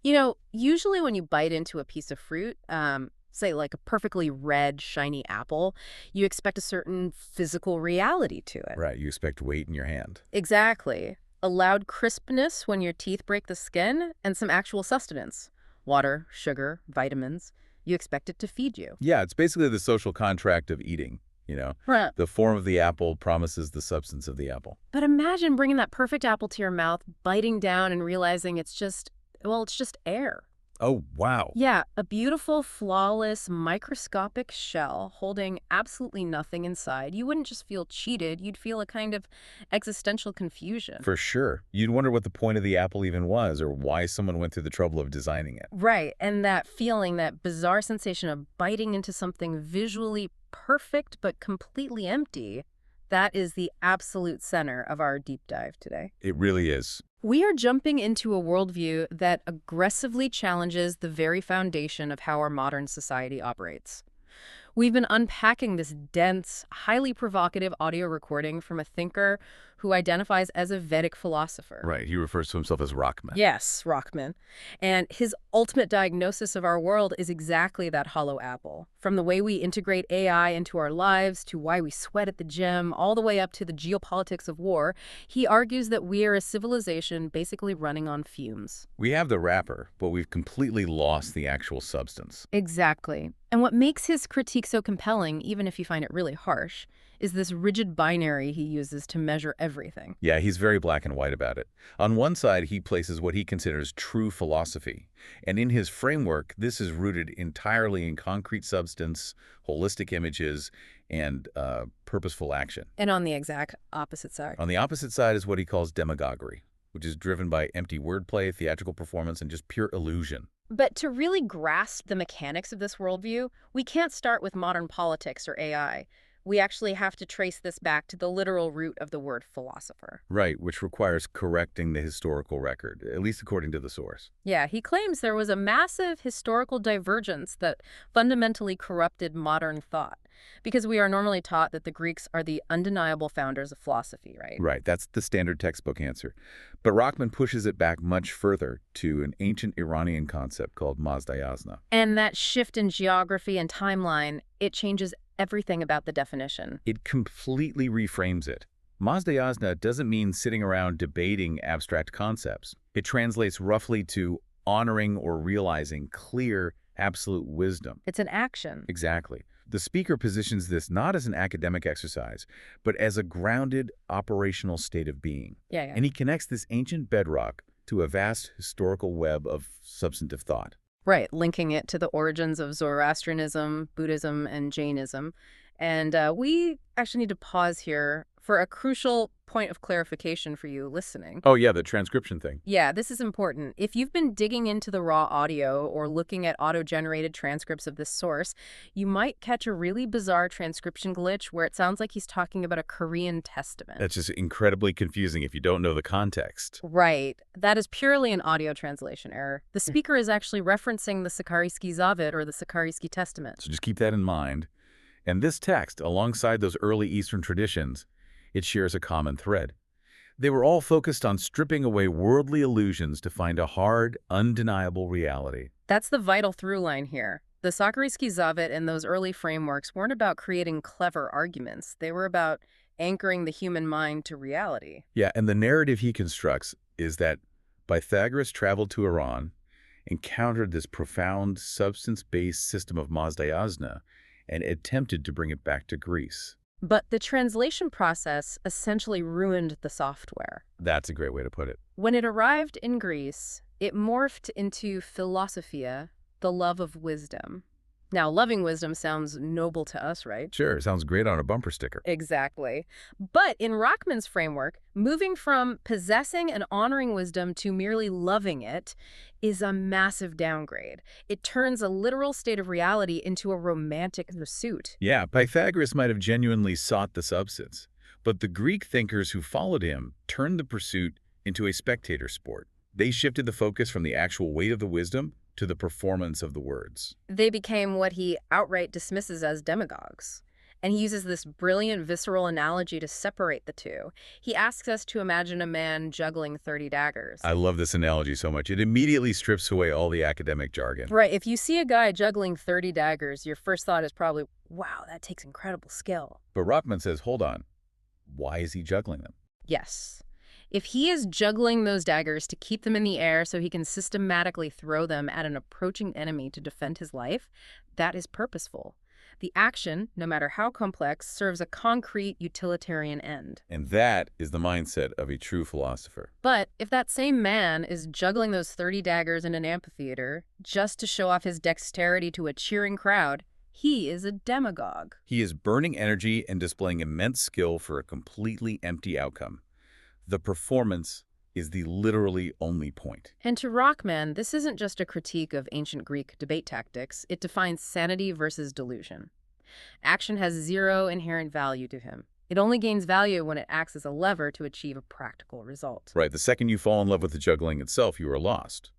Usually when you bite into a piece of fruit, say like a perfectly red, shiny apple, you expect a certain physical reality to it. Right, you expect weight in your hand. Exactly. A loud crispness when your teeth break the skin, and some actual sustenance. Water, sugar, vitamins. You expect it to feed you. Yeah, it's basically the social contract of eating, you know. Right. The form of the apple promises the substance of the apple. But imagine bringing that perfect apple to your mouth, biting down and realizing it's just air. Oh, wow. Yeah, a beautiful, flawless, microscopic shell holding absolutely nothing inside. You wouldn't just feel cheated, you'd feel a kind of existential confusion. For sure. You'd wonder what the point of the apple even was or why someone went through the trouble of designing it. Right, and that feeling, that bizarre sensation of biting into something visually perfect but completely empty, that is the absolute center of our deep dive today. It really is. We are jumping into a worldview that aggressively challenges the very foundation of how our modern society operates. We've been unpacking this dense, highly provocative audio recording from a thinker who identifies as a Vedic philosopher. Right, he refers to himself as Rachman. Yes, Rachman. And his ultimate diagnosis of our world is exactly that hollow apple. From the way we integrate AI into our lives, to why we sweat at the gym, all the way up to the geopolitics of war, he argues that we are a civilization basically running on fumes. We have the wrapper, but we've completely lost the actual substance. Exactly. And what makes his critique so compelling, even if you find it really harsh, is this rigid binary he uses to measure everything. Yeah, he's very black and white about it. On one side, he places what he considers true philosophy. And in his framework, this is rooted entirely in concrete substance, holistic images, and purposeful action. And on the exact opposite side. On the opposite side is what he calls demagoguery, which is driven by empty wordplay, theatrical performance, and just pure illusion. But to really grasp the mechanics of this worldview, we can't start with modern politics or AI. We actually have to trace this back to the literal root of the word philosopher. Right, which requires correcting the historical record, at least according to the source. Yeah, he claims there was a massive historical divergence that fundamentally corrupted modern thought, because we are normally taught that the Greeks are the undeniable founders of philosophy, right? Right, that's the standard textbook answer. But Rachman pushes it back much further to an ancient Iranian concept called Mazdayasna. And that shift in geography and timeline, it changes everything about the definition. It completely reframes it. Mazdayasna doesn't mean sitting around debating abstract concepts. It translates roughly to honoring or realizing clear, absolute wisdom. It's an action. Exactly. The speaker positions this not as an academic exercise, but as a grounded, operational state of being. Yeah. And he connects this ancient bedrock to a vast historical web of substantive thought. Right, linking it to the origins of Zoroastrianism, Buddhism, and Jainism. And we actually need to pause here for a crucial point of clarification for you listening. Oh, yeah, the transcription thing. Yeah, this is important. If you've been digging into the raw audio or looking at auto-generated transcripts of this source, you might catch a really bizarre transcription glitch where it sounds like he's talking about a Korean testament. That's just incredibly confusing if you don't know the context. Right. That is purely an audio translation error. The speaker is actually referencing the Sakharisky Zavet or the Sakharisky Testament. So just keep that in mind. And this text, alongside those early Eastern traditions, it shares a common thread. They were all focused on stripping away worldly illusions to find a hard, undeniable reality. That's the vital through line here. The Sakharisky Zavet and those early frameworks weren't about creating clever arguments. They were about anchoring the human mind to reality. Yeah, and the narrative he constructs is that Pythagoras traveled to Iran, encountered this profound substance-based system of Mazdayasna, and attempted to bring it back to Greece. But the translation process essentially ruined the software. That's a great way to put it. When it arrived in Greece, it morphed into philosophia, the love of wisdom. Now, loving wisdom sounds noble to us, right? Sure, sounds great on a bumper sticker. Exactly. But in Rachman's framework, moving from possessing and honoring wisdom to merely loving it is a massive downgrade. It turns a literal state of reality into a romantic pursuit. Yeah, Pythagoras might have genuinely sought the substance, but the Greek thinkers who followed him turned the pursuit into a spectator sport. They shifted the focus from the actual weight of the wisdom to the performance of the words. They became what he outright dismisses as demagogues. And he uses this brilliant visceral analogy to separate the two. He asks us to imagine a man juggling 30 daggers. I love this analogy so much. It immediately strips away all the academic jargon. Right, if you see a guy juggling 30 daggers, your first thought is probably, wow, that takes incredible skill. But Rachman says, hold on, why is he juggling them? Yes. If he is juggling those daggers to keep them in the air so he can systematically throw them at an approaching enemy to defend his life, that is purposeful. The action, no matter how complex, serves a concrete utilitarian end. And that is the mindset of a true philosopher. But if that same man is juggling those 30 daggers in an amphitheater just to show off his dexterity to a cheering crowd, he is a demagogue. He is burning energy and displaying immense skill for a completely empty outcome. The performance is the literally only point. And to Rachman, this isn't just a critique of ancient Greek debate tactics. It defines sanity versus delusion. Action has zero inherent value to him. It only gains value when it acts as a lever to achieve a practical result. Right, the second you fall in love with the juggling itself, you are lost.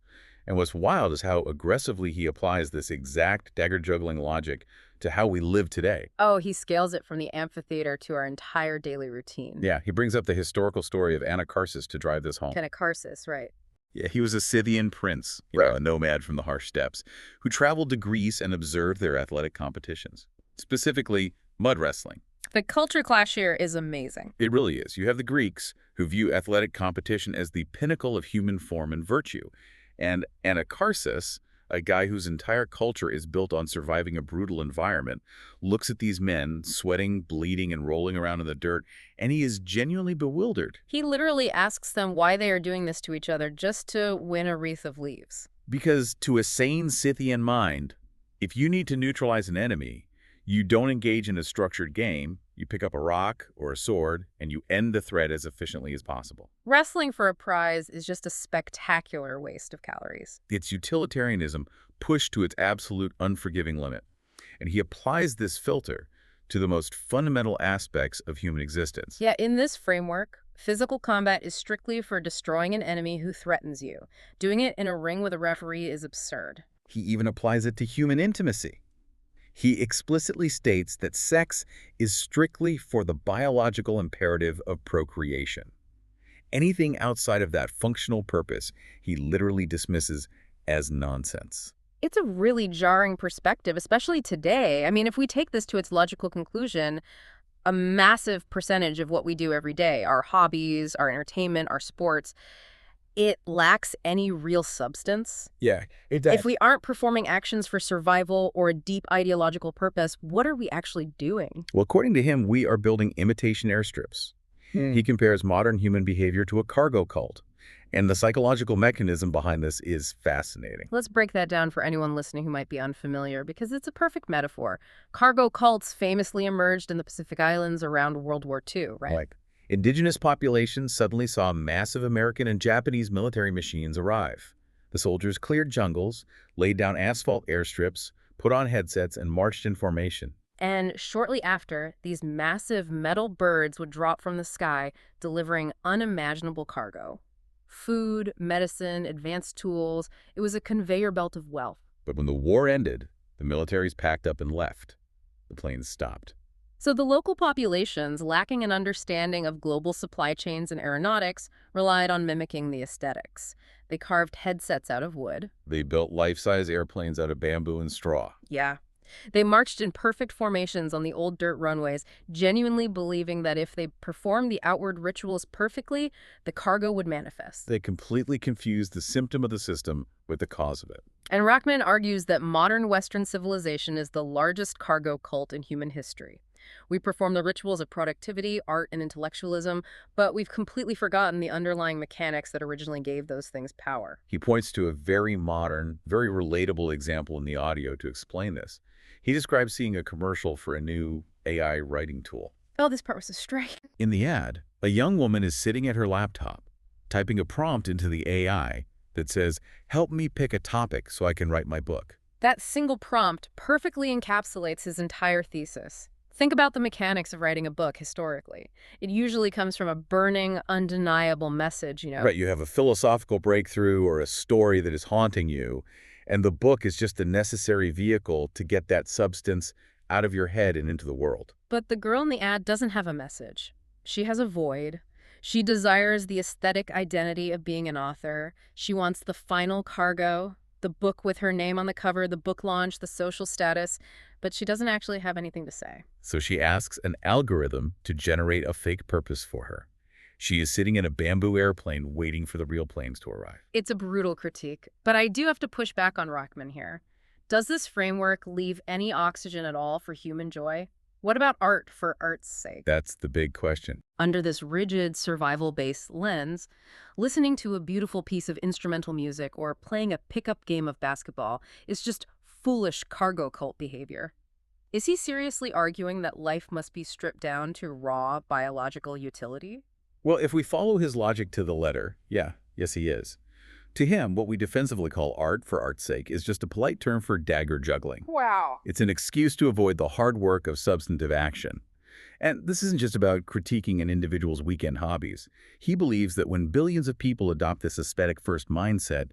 And what's wild is how aggressively he applies this exact dagger juggling logic to how we live today. Oh, he scales it from the amphitheater to our entire daily routine. Yeah, he brings up the historical story of Anacharsis to drive this home. Anacharsis, right. Yeah, he was a Scythian prince, a nomad from the harsh steppes, who traveled to Greece and observed their athletic competitions, specifically mud wrestling. The culture clash here is amazing. It really is. You have the Greeks, who view athletic competition as the pinnacle of human form and virtue, and Anacharsis, a guy whose entire culture is built on surviving a brutal environment, looks at these men sweating, bleeding, and rolling around in the dirt, and he is genuinely bewildered. He literally asks them why they are doing this to each other just to win a wreath of leaves. Because to a sane Scythian mind, if you need to neutralize an enemy, you don't engage in a structured game, you pick up a rock or a sword, and you end the threat as efficiently as possible. Wrestling for a prize is just a spectacular waste of calories. It's utilitarianism pushed to its absolute unforgiving limit. And he applies this filter to the most fundamental aspects of human existence. Yeah, in this framework, physical combat is strictly for destroying an enemy who threatens you. Doing it in a ring with a referee is absurd. He even applies it to human intimacy. He explicitly states that sex is strictly for the biological imperative of procreation. Anything outside of that functional purpose, he literally dismisses as nonsense. It's a really jarring perspective, especially today. I mean, if we take this to its logical conclusion, a massive percentage of what we do every day, our hobbies, our entertainment, our sports, it lacks any real substance. Yeah, it does. If we aren't performing actions for survival or a deep ideological purpose, what are we actually doing? Well, according to him, we are building imitation airstrips. He compares modern human behavior to a cargo cult. And the psychological mechanism behind this is fascinating. Let's break that down for anyone listening who might be unfamiliar, because it's a perfect metaphor. Cargo cults famously emerged in the Pacific Islands around World War II, right? Like, indigenous populations suddenly saw massive American and Japanese military machines arrive. The soldiers cleared jungles, laid down asphalt airstrips, put on headsets, and marched in formation. And shortly after, these massive metal birds would drop from the sky, delivering unimaginable cargo. Food, medicine, advanced tools. It was a conveyor belt of wealth. But when the war ended, the militaries packed up and left. The planes stopped. So the local populations, lacking an understanding of global supply chains and aeronautics, relied on mimicking the aesthetics. They carved headsets out of wood. They built life-size airplanes out of bamboo and straw. Yeah. They marched in perfect formations on the old dirt runways, genuinely believing that if they performed the outward rituals perfectly, the cargo would manifest. They completely confused the symptom of the system with the cause of it. And Rachman argues that modern Western civilization is the largest cargo cult in human history. We perform the rituals of productivity, art, and intellectualism, but we've completely forgotten the underlying mechanics that originally gave those things power. He points to a very modern, very relatable example in the audio to explain this. He describes seeing a commercial for a new AI writing tool. Oh, this part was so strange. In the ad, a young woman is sitting at her laptop, typing a prompt into the AI that says, "Help me pick a topic so I can write my book." That single prompt perfectly encapsulates his entire thesis. Think about the mechanics of writing a book historically. It usually comes from a burning, undeniable message, Right, you have a philosophical breakthrough or a story that is haunting you, and the book is just the necessary vehicle to get that substance out of your head and into the world. But the girl in the ad doesn't have a message. She has a void. She desires the aesthetic identity of being an author. She wants the final cargo, the book with her name on the cover, the book launch, the social status, but she doesn't actually have anything to say. So she asks an algorithm to generate a fake purpose for her. She is sitting in a bamboo airplane waiting for the real planes to arrive. It's a brutal critique, but I do have to push back on Rachman here. Does this framework leave any oxygen at all for human joy? What about art for art's sake? That's the big question. Under this rigid survival-based lens, listening to a beautiful piece of instrumental music or playing a pickup game of basketball is just foolish cargo cult behavior. Is he seriously arguing that life must be stripped down to raw biological utility? Well, if we follow his logic to the letter, yes he is. To him, what we defensively call art for art's sake is just a polite term for dagger juggling. Wow. It's an excuse to avoid the hard work of substantive action. And this isn't just about critiquing an individual's weekend hobbies. He believes that when billions of people adopt this aesthetic-first mindset,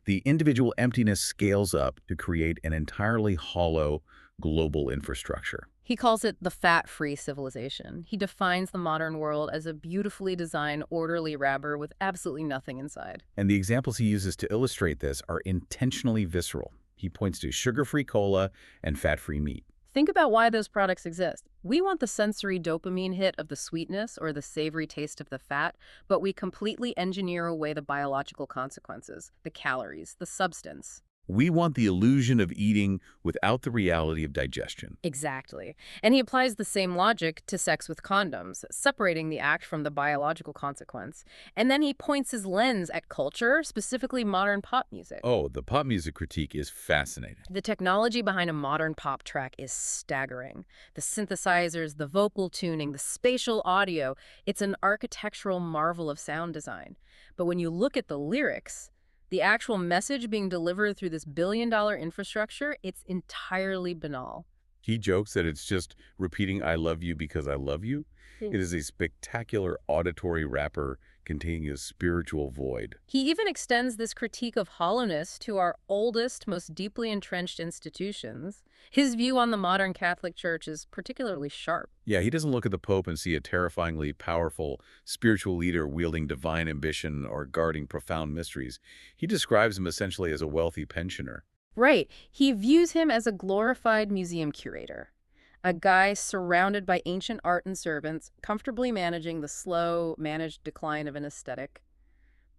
the individual emptiness scales up to create an entirely hollow, global infrastructure. He calls it the fat-free civilization. He defines the modern world as a beautifully designed, orderly wrapper with absolutely nothing inside. And the examples he uses to illustrate this are intentionally visceral. He points to sugar-free cola and fat-free meat. Think about why those products exist. We want the sensory dopamine hit of the sweetness or the savory taste of the fat, but we completely engineer away the biological consequences, the calories, the substance. We want the illusion of eating without the reality of digestion. Exactly. And he applies the same logic to sex with condoms, separating the act from the biological consequence. And then he points his lens at culture, specifically modern pop music. Oh, the pop music critique is fascinating. The technology behind a modern pop track is staggering. The synthesizers, the vocal tuning, the spatial audio, it's an architectural marvel of sound design. But when you look at the lyrics, the actual message being delivered through this billion-dollar infrastructure, it's entirely banal. He jokes that it's just repeating "I love you because I love you." It is a spectacular auditory wrapper containing a spiritual void. He even extends this critique of hollowness to our oldest, most deeply entrenched institutions. His view on the modern Catholic Church is particularly sharp. Yeah, he doesn't look at the Pope and see a terrifyingly powerful spiritual leader wielding divine ambition or guarding profound mysteries. He describes him essentially as a wealthy pensioner. Right. He views him as a glorified museum curator. A guy surrounded by ancient art and servants, comfortably managing the slow, managed decline of an aesthetic.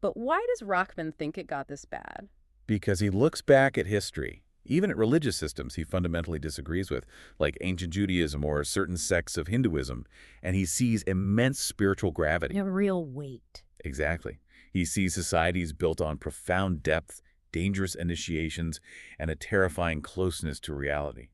But why does Rachman think it got this bad? Because he looks back at history, even at religious systems he fundamentally disagrees with, like ancient Judaism or certain sects of Hinduism, and he sees immense spiritual gravity. A real weight. Exactly. He sees societies built on profound depth, dangerous initiations, and a terrifying closeness to reality.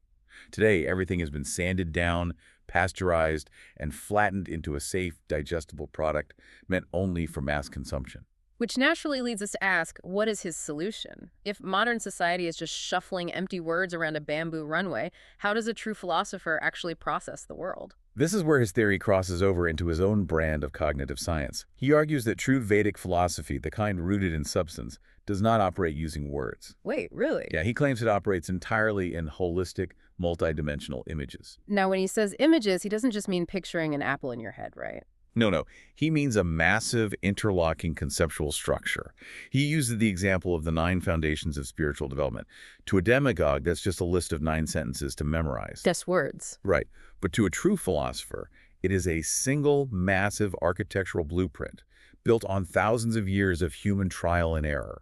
Today, everything has been sanded down, pasteurized, and flattened into a safe, digestible product meant only for mass consumption. Which naturally leads us to ask, what is his solution? If modern society is just shuffling empty words around a bamboo runway, how does a true philosopher actually process the world? This is where his theory crosses over into his own brand of cognitive science. He argues that true Vedic philosophy, the kind rooted in substance, does not operate using words. Wait, really? Yeah, he claims it operates entirely in holistic, multidimensional images. Now, when he says images, he doesn't just mean picturing an apple in your head, right? No. He means a massive, interlocking conceptual structure. He uses the example of the 9 foundations of spiritual development. To a demagogue, that's just a list of 9 sentences to memorize. Just words. Right. But to a true philosopher, it is a single, massive architectural blueprint built on thousands of years of human trial and error.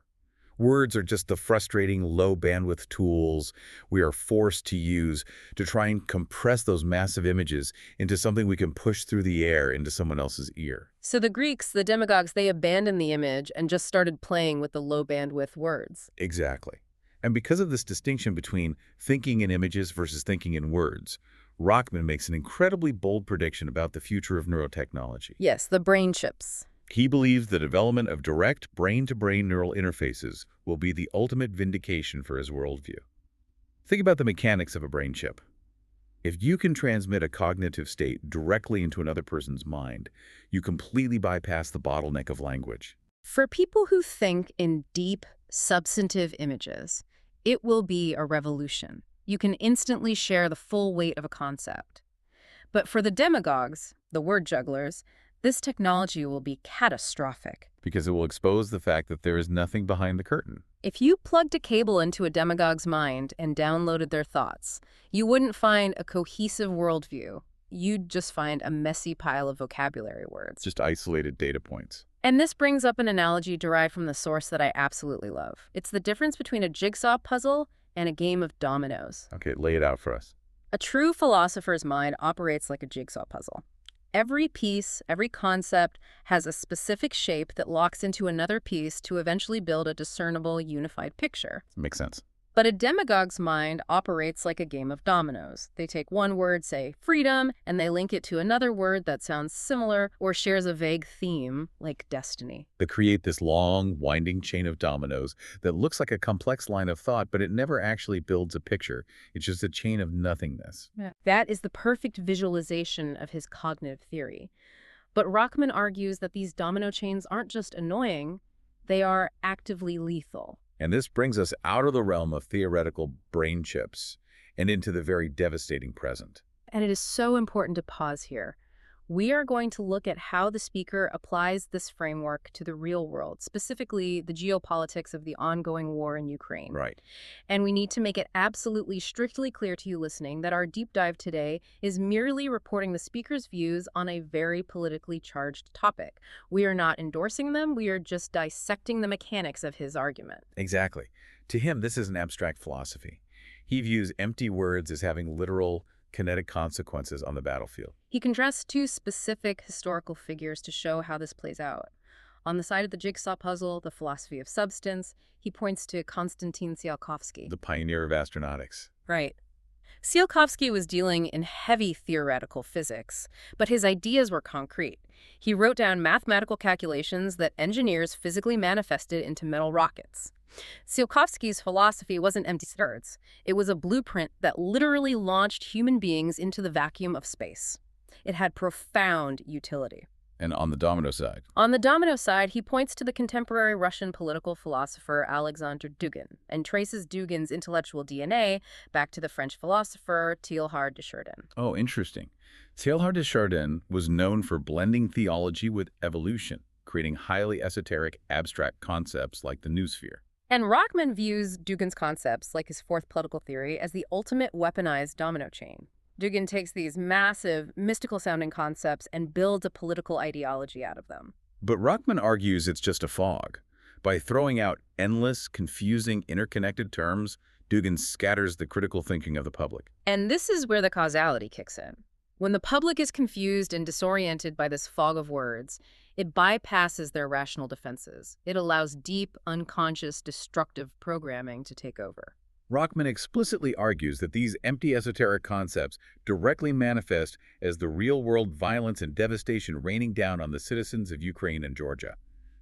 Words are just the frustrating low-bandwidth tools we are forced to use to try and compress those massive images into something we can push through the air into someone else's ear. So the Greeks, the demagogues, they abandoned the image and just started playing with the low-bandwidth words. Exactly. And because of this distinction between thinking in images versus thinking in words, Rachman makes an incredibly bold prediction about the future of neurotechnology. Yes, the brain chips. He believes the development of direct brain-to-brain neural interfaces will be the ultimate vindication for his worldview. Think about the mechanics of a brain chip. If you can transmit a cognitive state directly into another person's mind, you completely bypass the bottleneck of language. For people who think in deep, substantive images, it will be a revolution. You can instantly share the full weight of a concept. But for the demagogues, the word jugglers, this technology will be catastrophic. Because it will expose the fact that there is nothing behind the curtain. If you plugged a cable into a demagogue's mind and downloaded their thoughts, you wouldn't find a cohesive worldview. You'd just find a messy pile of vocabulary words. Just isolated data points. And this brings up an analogy derived from the source that I absolutely love. It's the difference between a jigsaw puzzle and a game of dominoes. Okay, lay it out for us. A true philosopher's mind operates like a jigsaw puzzle. Every piece, every concept has a specific shape that locks into another piece to eventually build a discernible, unified picture. Makes sense. But a demagogue's mind operates like a game of dominoes. They take one word, say freedom, and they link it to another word that sounds similar or shares a vague theme, like destiny. They create this long, winding chain of dominoes that looks like a complex line of thought, but it never actually builds a picture. It's just a chain of nothingness. Yeah. That is the perfect visualization of his cognitive theory. But Rachman argues that these domino chains aren't just annoying, they are actively lethal. And this brings us out of the realm of theoretical brain chips and into the very devastating present. And it is so important to pause here. We are going to look at how the speaker applies this framework to the real world, specifically the geopolitics of the ongoing war in Ukraine. Right. And we need to make it absolutely strictly clear to you listening that our deep dive today is merely reporting the speaker's views on a very politically charged topic. We are not endorsing them, we are just dissecting the mechanics of his argument. Exactly. To him, this is an abstract philosophy. He views empty words as having literal, kinetic consequences on the battlefield. He contrasts two specific historical figures to show how this plays out. On the side of the jigsaw puzzle, the philosophy of substance, he points to Konstantin Tsiolkovsky. The pioneer of astronautics. Right. Tsiolkovsky was dealing in heavy theoretical physics, but his ideas were concrete. He wrote down mathematical calculations that engineers physically manifested into metal rockets. Tsiolkovsky's philosophy wasn't empty words. It was a blueprint that literally launched human beings into the vacuum of space. It had profound utility. And on the domino side? On the domino side, he points to the contemporary Russian political philosopher Alexander Dugin and traces Dugin's intellectual DNA back to the French philosopher Teilhard de Chardin. Oh, interesting. Teilhard de Chardin was known for blending theology with evolution, creating highly esoteric, abstract concepts like the noosphere. And Rachman views Dugin's concepts, like his fourth political theory, as the ultimate weaponized domino chain. Dugin takes these massive, mystical-sounding concepts and builds a political ideology out of them. But Rachman argues it's just a fog. By throwing out endless, confusing, interconnected terms, Dugin scatters the critical thinking of the public. And this is where the causality kicks in. When the public is confused and disoriented by this fog of words, it bypasses their rational defenses. It allows deep, unconscious, destructive programming to take over. Rachman explicitly argues that these empty esoteric concepts directly manifest as the real-world violence and devastation raining down on the citizens of Ukraine and Georgia.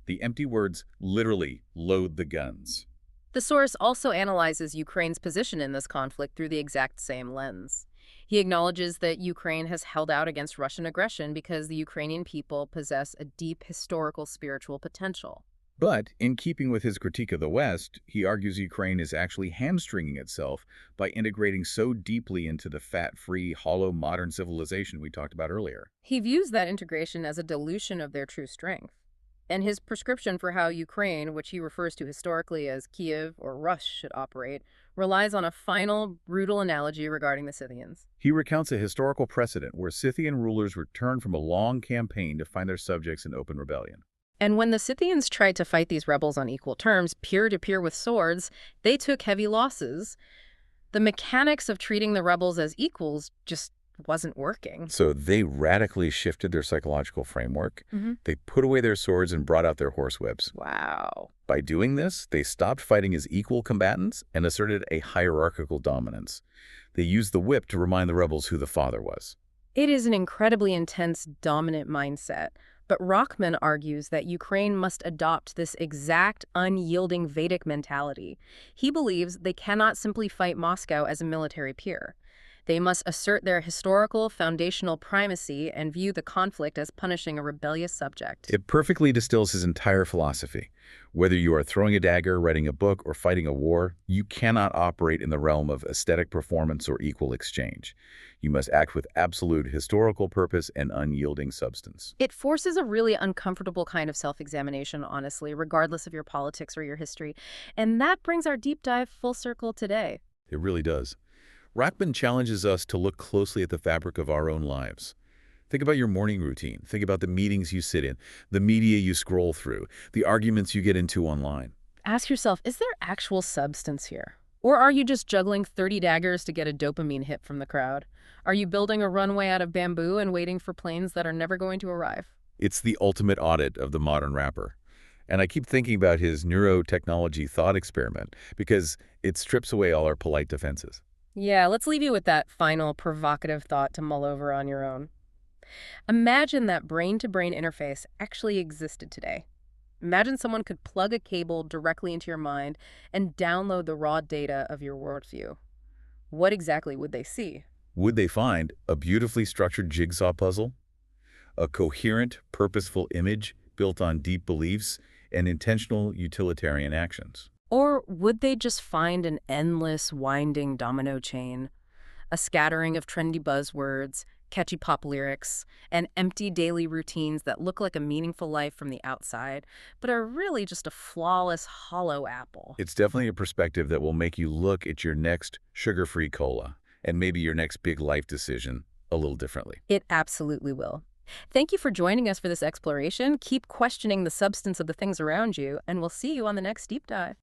The empty words literally load the guns. The source also analyzes Ukraine's position in this conflict through the exact same lens. He acknowledges that Ukraine has held out against Russian aggression because the Ukrainian people possess a deep historical spiritual potential. But, in keeping with his critique of the West, he argues Ukraine is actually hamstringing itself by integrating so deeply into the fat-free, hollow modern civilization we talked about earlier. He views that integration as a dilution of their true strength. And his prescription for how Ukraine, which he refers to historically as Kiev or Rus, should operate, relies on a final, brutal analogy regarding the Scythians. He recounts a historical precedent where Scythian rulers returned from a long campaign to find their subjects in open rebellion. And when the Scythians tried to fight these rebels on equal terms, peer-to-peer with swords, they took heavy losses. The mechanics of treating the rebels as equals just wasn't working. So they radically shifted their psychological framework. They put away their swords and brought out their horsewhips. Wow. By doing this, they stopped fighting as equal combatants and asserted a hierarchical dominance. They used the whip to remind the rebels who the father was. It is an incredibly intense, dominant mindset. But Rachman argues that Ukraine must adopt this exact, unyielding Vedic mentality. He believes they cannot simply fight Moscow as a military peer. They must assert their historical foundational primacy and view the conflict as punishing a rebellious subject. It perfectly distills his entire philosophy. Whether you are throwing a dagger, writing a book, or fighting a war, you cannot operate in the realm of aesthetic performance or equal exchange. You must act with absolute historical purpose and unyielding substance. It forces a really uncomfortable kind of self-examination, honestly, regardless of your politics or your history. And that brings our deep dive full circle today. It really does. Rachman challenges us to look closely at the fabric of our own lives. Think about your morning routine. Think about the meetings you sit in, the media you scroll through, the arguments you get into online. Ask yourself, is there actual substance here? Or are you just juggling 30 daggers to get a dopamine hit from the crowd? Are you building a runway out of bamboo and waiting for planes that are never going to arrive? It's the ultimate audit of the modern rapper. And I keep thinking about his neurotechnology thought experiment because it strips away all our polite defenses. Yeah, let's leave you with that final provocative thought to mull over on your own. Imagine that brain-to-brain interface actually existed today. Imagine someone could plug a cable directly into your mind and download the raw data of your worldview. What exactly would they see? Would they find a beautifully structured jigsaw puzzle? A coherent, purposeful image built on deep beliefs and intentional utilitarian actions? Or would they just find an endless, winding domino chain, a scattering of trendy buzzwords, catchy pop lyrics, and empty daily routines that look like a meaningful life from the outside, but are really just a flawless, hollow apple? It's definitely a perspective that will make you look at your next sugar-free cola and maybe your next big life decision a little differently. It absolutely will. Thank you for joining us for this exploration. Keep questioning the substance of the things around you, and we'll see you on the next deep dive.